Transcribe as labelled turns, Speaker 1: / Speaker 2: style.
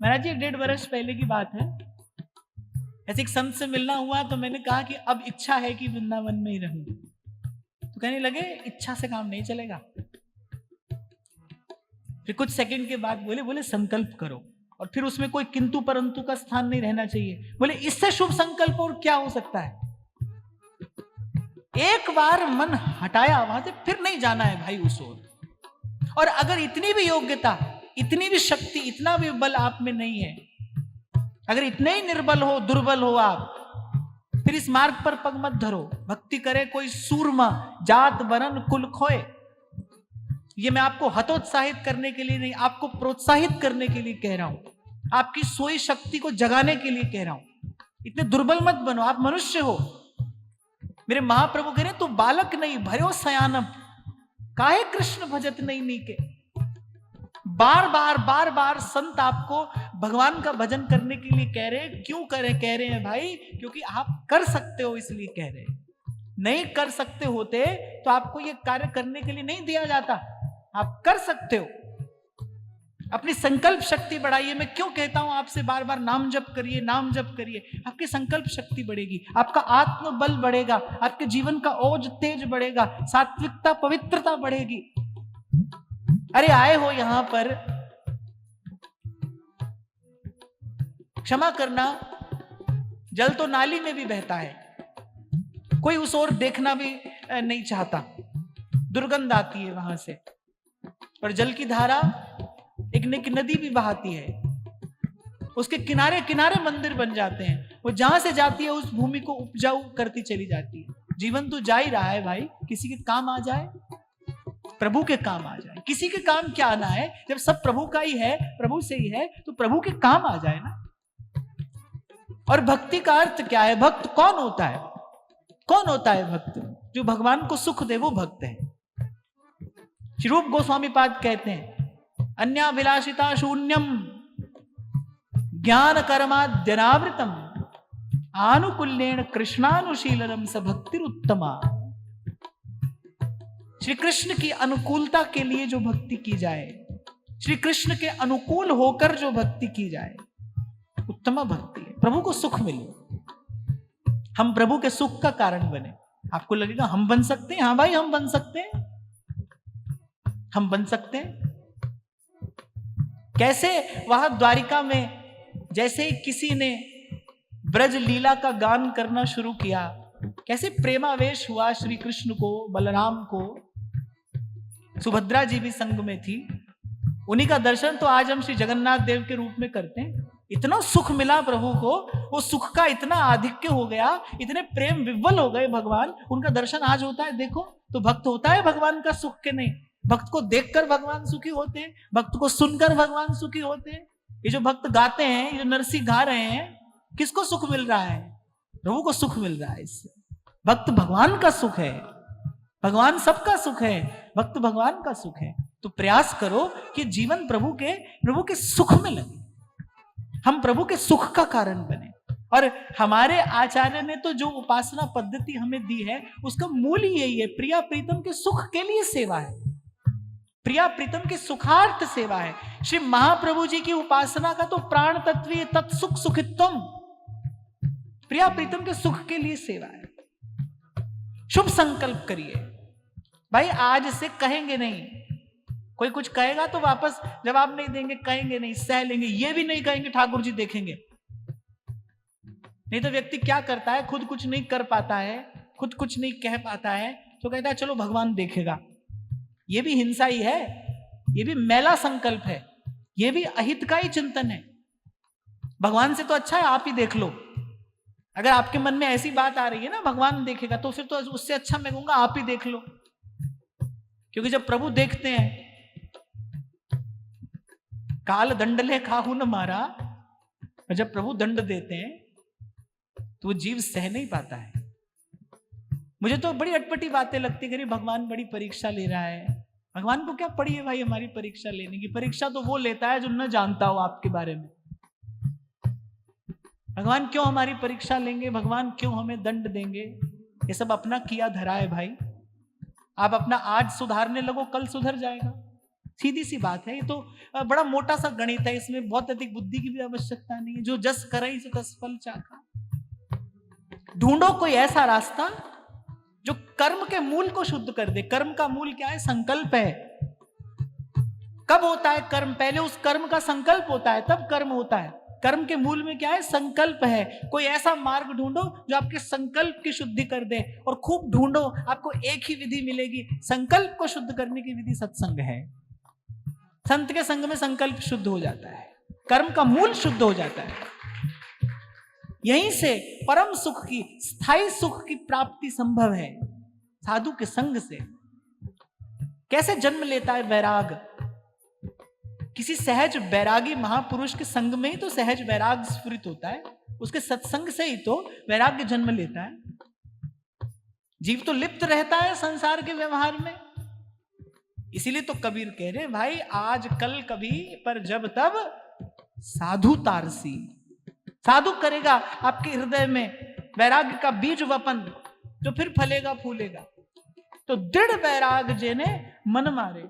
Speaker 1: महाराज जी 1.5 वर्ष पहले की बात है, ऐसे एक संत से मिलना हुआ तो मैंने कहा कि अब इच्छा है कि वृंदावन में ही रहूं। तो कहने लगे इच्छा से काम नहीं चलेगा। फिर कुछ सेकंड के बाद बोले संकल्प करो, और फिर उसमें कोई किंतु परंतु का स्थान नहीं रहना चाहिए। बोले इससे शुभ संकल्प और क्या हो सकता है। एक बार मन हटाया वहां से फिर नहीं जाना है भाई उस ओर। और अगर इतनी भी योग्यता, इतनी भी शक्ति, इतना भी बल आप में नहीं है, अगर इतने ही निर्बल हो, दुर्बल हो आप, फिर इस मार्ग पर पग मत धरो। भक्ति करे कोई सूरमा, जात वरन कुल खोए। ये मैं आपको हतोत्साहित करने के लिए नहीं, आपको प्रोत्साहित करने के लिए कह रहा हूं, आपकी सोई शक्ति को जगाने के लिए कह रहा हूं। इतने दुर्बल मत बनो, आप मनुष्य हो। मेरे महाप्रभु कह रहे तू बालक नहीं भरो सयानम, काहे कृष्ण भजत नहीं नीके। बार बार संत आपको भगवान का भजन करने के लिए कह रहे हैं। क्यों कह रहे हैं भाई? क्योंकि आप कर सकते हो इसलिए कह रहे हैं। नहीं कर सकते होते तो आपको यह कार्य करने के लिए नहीं दिया जाता। आप कर सकते हो, अपनी संकल्प शक्ति बढ़ाइए। मैं क्यों कहता हूं आपसे बार बार नाम जप करिए, नाम जप करिए। आपकी संकल्प शक्ति बढ़ेगी, आपका आत्मबल बढ़ेगा, आपके जीवन का ओज तेज बढ़ेगा, सात्विकता पवित्रता बढ़ेगी। अरे आए हो यहां पर, क्षमा करना, जल तो नाली में भी बहता है, कोई उस ओर देखना भी नहीं चाहता, दुर्गंध आती है वहां से। और जल की धारा एक नदी भी बहाती है, उसके किनारे किनारे मंदिर बन जाते हैं। वो जहां से जाती है उस भूमि को उपजाऊ करती चली जाती है। जीवन तो जा ही रहा है भाई, किसी के काम आ जाए, प्रभु के काम आ जाए। किसी के काम क्या आना है, जब सब प्रभु का ही है, प्रभु से ही है, तो प्रभु के काम आ जाए ना। और भक्ति का अर्थ क्या है? भक्त कौन होता है? कौन होता है भक्त? जो भगवान को सुख दे वो भक्त है। श्री रूप गोस्वामी पाद कहते हैं अन्याभिलाषिता शून्यम ज्ञान कर्माद्यनावृतम आनुकूल्येन कृष्णानुशीलनम स भक्तिरुत्तमा। श्री कृष्ण की अनुकूलता के लिए जो भक्ति की जाए, श्री कृष्ण के अनुकूल होकर जो भक्ति की जाए, उत्तम भक्ति है। प्रभु को सुख मिले, हम प्रभु के सुख का कारण बने। आपको लगेगा हम बन सकते हैं, हाँ भाई हम बन सकते हैं, हम बन सकते हैं। कैसे? वहां द्वारिका में जैसे किसी ने ब्रज लीला का गान करना शुरू किया, कैसे प्रेमावेश हुआ श्री कृष्ण को, बलराम को। सुभद्रा जी भी संग में थी। उन्हीं का दर्शन तो आज हम श्री जगन्नाथ देव के रूप में करते हैं। इतना सुख मिला प्रभु को, वो सुख का इतना आधिक्य हो गया, इतने प्रेम विह्वल हो गए भगवान, उनका दर्शन आज होता है। देखो तो भक्त होता है भगवान का सुख के नहीं? भक्त को देखकर भगवान सुखी होते हैं, भक्त को सुनकर भगवान सुखी होते हैं। ये जो भक्त गाते हैं, ये जो नरसी गा रहे हैं, किसको सुख मिल रहा है? प्रभु को सुख मिल रहा है इससे। भक्त भगवान का सुख है, भगवान सबका सुख है, भक्त भगवान का सुख है। तो प्रयास करो कि जीवन प्रभु के सुख में लगे, हम प्रभु के सुख का कारण बने। और हमारे आचार्य ने तो जो उपासना पद्धति हमें दी है, उसका मूल ही यही है, प्रिया प्रीतम के सुख के लिए सेवा है, प्रिया प्रीतम के सुखार्थ सेवा है। श्री महाप्रभु जी की उपासना का तो प्राण तत्व तत्सुख सुखित्वम, प्रिया प्रीतम के सुख के लिए सेवा है। शुभ संकल्प करिए भाई, आज से कहेंगे नहीं। कोई कुछ कहेगा तो वापस जवाब नहीं देंगे, कहेंगे नहीं, सह लेंगे। ये भी नहीं कहेंगे ठाकुर जी देखेंगे। नहीं तो व्यक्ति क्या करता है, खुद कुछ नहीं कर पाता है, खुद कुछ नहीं कह पाता है, तो कहता है चलो भगवान देखेगा। ये भी हिंसा ही है, ये भी मैला संकल्प है, ये भी अहित का ही चिंतन है। भगवान से तो अच्छा है आप ही देख लो। अगर आपके मन में ऐसी बात आ रही है ना भगवान देखेगा, तो फिर तो उससे अच्छा मैं कहूंगा आप ही देख लो। क्योंकि जब प्रभु देखते हैं, काल दंडले खाहू न मारा, और जब प्रभु दंड देते हैं तो वो जीव सह नहीं पाता है। मुझे तो बड़ी अटपटी बातें लगती है, भगवान बड़ी परीक्षा ले रहा है। भगवान को क्या पड़ी है भाई हमारी परीक्षा लेने की? परीक्षा तो वो लेता है जो न जानता हो आपके बारे में। भगवान क्यों हमारी परीक्षा लेंगे? भगवान क्यों हमें दंड देंगे? ये सब अपना किया धरा है भाई। आप अपना आज सुधारने लगो, कल सुधर जाएगा। सीधी सी बात है। ये तो बड़ा मोटा सा गणित है, इसमें बहुत अधिक बुद्धि की भी आवश्यकता नहीं है। जो जस करई सो तस फल चाखा। ढूंढो कोई ऐसा रास्ता जो कर्म के मूल को शुद्ध कर दे। कर्म का मूल क्या है? संकल्प है। कब होता है कर्म? पहले उस कर्म का संकल्प होता है, तब कर्म होता है। कर्म के मूल में क्या है? संकल्प है। कोई ऐसा मार्ग ढूंढो जो आपके संकल्प की शुद्धि कर दे, और खूब ढूंढो, आपको एक ही विधि मिलेगी। संकल्प को शुद्ध करने की विधि सत्संग है। संत के संग में संकल्प शुद्ध हो जाता है, कर्म का मूल शुद्ध हो जाता है। यहीं से परम सुख की, स्थायी सुख की प्राप्ति संभव है, साधु के संग से। कैसे जन्म लेता है वैराग? किसी सहज वैरागी महापुरुष के संग में ही तो सहज वैराग स्फुरित होता है, उसके सत्संग से ही तो वैराग्य जन्म लेता है। जीव तो लिप्त रहता है संसार के व्यवहार में। इसीलिए तो कबीर कह रहे भाई, आज कल कभी पर जब तब साधु तारसी। साधु करेगा आपके हृदय में वैराग्य का बीज वपन, जो फिर फलेगा फूलेगा। तो दृढ़ वैराग जेने मन मारे।